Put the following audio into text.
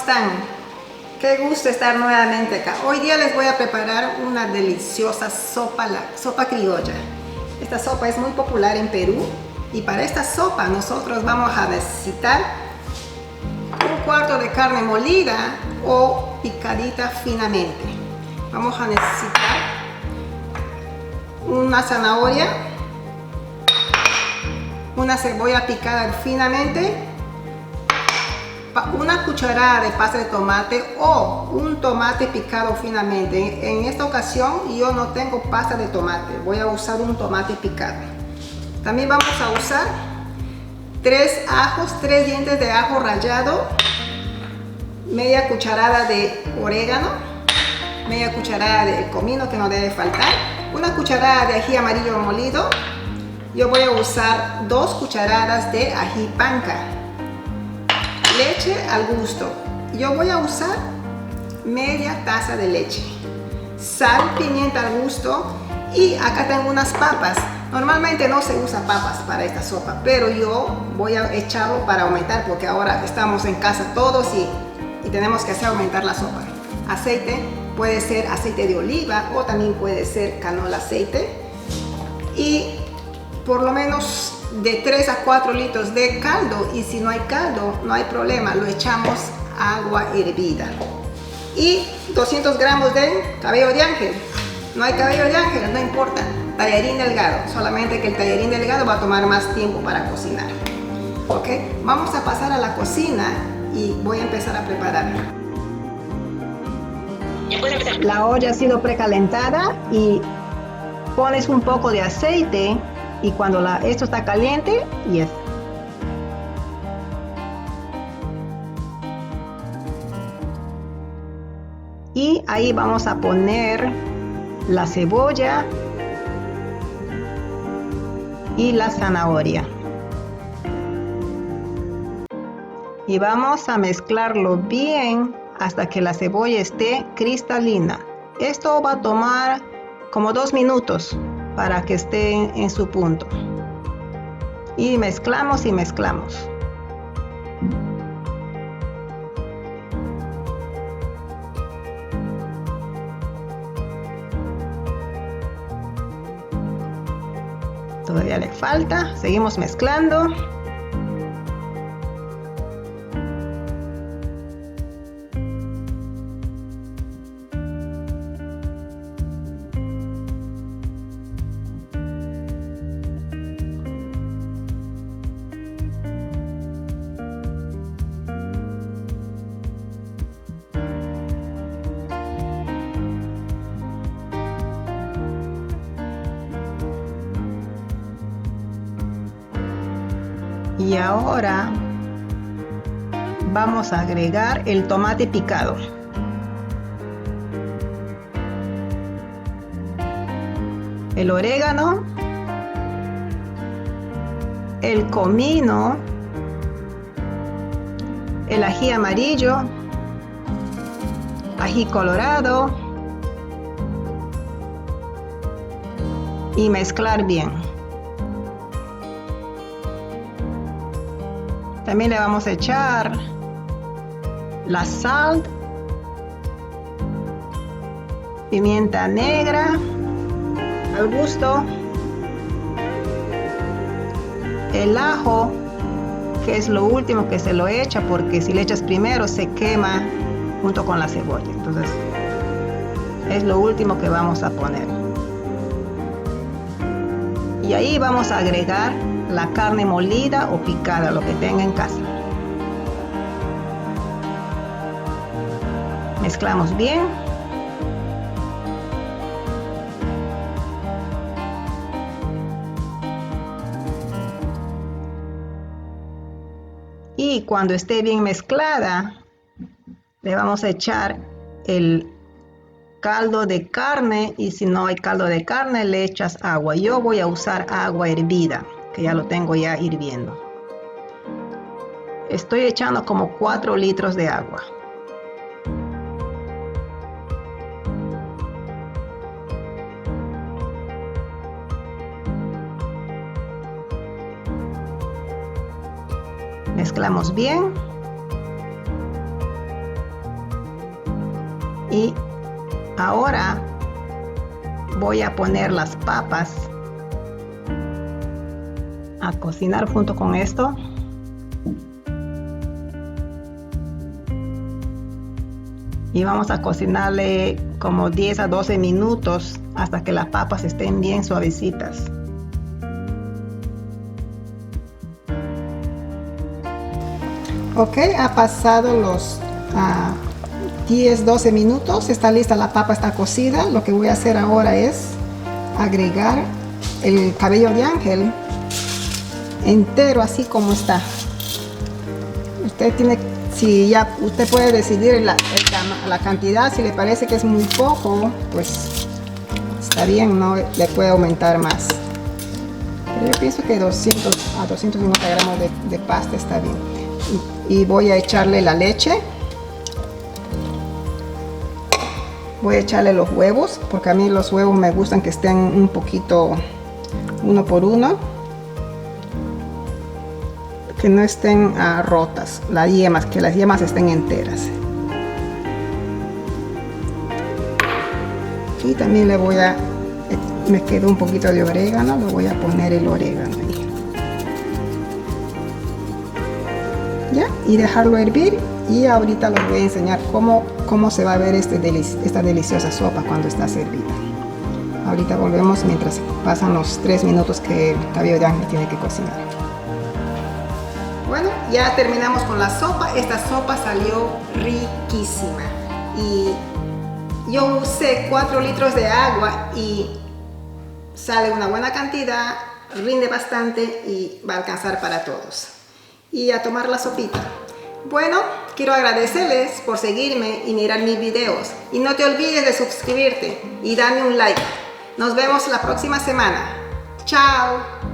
están? Qué gusto estar nuevamente acá. Hoy día les voy a preparar una deliciosa sopa, la sopa criolla. Esta sopa es muy popular en Perú y para esta sopa nosotros vamos a necesitar un cuarto de carne molida o picadita finamente. Vamos a necesitar una zanahoria, una cebolla picada finamente, una cucharada de pasta de tomate o un tomate picado finamente. En esta ocasión yo no tengo pasta de tomate, voy a usar un tomate picado. También vamos a usar 3 ajos, 3 dientes de ajo rallado, media cucharada de orégano, media cucharada de comino que no debe faltar, una cucharada de ají amarillo molido. Yo voy a usar 2 cucharadas de ají panca, leche al gusto. Yo voy a usar media taza de leche, sal, pimienta al gusto y acá tengo unas papas. Normalmente no se usa papas para esta sopa, pero yo voy a echarlo para aumentar porque ahora estamos en casa todos y tenemos que hacer aumentar la sopa. Aceite, puede ser aceite de oliva o también puede ser canola aceite, y por lo menos de 3 a 4 litros de caldo, y si no hay caldo no hay problema, lo echamos agua hervida. Y 200 gramos de cabello de ángel. No hay cabello de ángel, no importa, tallarín delgado, solamente que el tallarín delgado va a tomar más tiempo para cocinar. Ok, vamos a pasar a la cocina y voy a empezar a preparar. La olla ha sido precalentada y pones un poco de aceite. Y cuando esto está caliente, y ahí vamos a poner la cebolla y la zanahoria. Y vamos a mezclarlo bien hasta que la cebolla esté cristalina. Esto va a tomar como 2 minutos para que esté en su punto. Y mezclamos y mezclamos. Todavía le falta, seguimos mezclando. Y ahora vamos a agregar el tomate picado. El orégano, el comino, el ají amarillo, ají colorado y mezclar bien. También le vamos a echar la sal, pimienta negra al gusto, el ajo, que es lo último que se lo echa porque si le echas primero se quema junto con la cebolla. Entonces es lo último que vamos a poner. Y ahí vamos a agregar la carne molida o picada, lo que tenga en casa. Mezclamos bien. Y cuando esté bien mezclada, le vamos a echar el caldo de carne, y si no hay caldo de carne le echas agua. Yo voy a usar agua hervida, que ya lo tengo ya hirviendo. Estoy echando como 4 litros de agua. Mezclamos bien. Y ahora voy a poner las papas a cocinar junto con esto. Y vamos a cocinarle como 10 a 12 minutos hasta que las papas estén bien suavecitas. Ok, ha pasado los 10-12 minutos, está lista la papa, está cocida. Lo que voy a hacer ahora es agregar el cabello de ángel entero así como está. Usted tiene, si ya usted puede decidir la cantidad, si le parece que es muy poco, pues está bien, no le puede aumentar más. Pero yo pienso que 200 a 250 gramos de pasta está bien. Y voy a echarle la leche. Voy a echarle los huevos, porque a mí los huevos me gustan que estén un poquito uno por uno, que no estén rotas las yemas, que las yemas estén enteras. Y también le voy a, me quedó un poquito de orégano, le voy a poner el orégano ahí. ¿Ya? Y dejarlo hervir, y ahorita les voy a enseñar cómo se va a ver esta deliciosa sopa cuando está servida. Ahorita volvemos mientras pasan los 3 minutos que el cabello de ángel tiene que cocinar. Bueno, ya terminamos con la sopa. Esta sopa salió riquísima. Y yo usé 4 litros de agua y sale una buena cantidad, rinde bastante y va a alcanzar para todos. Y a tomar la sopita. Bueno, quiero agradecerles por seguirme y mirar mis videos. Y no te olvides de suscribirte y darme un like. Nos vemos la próxima semana. Chao.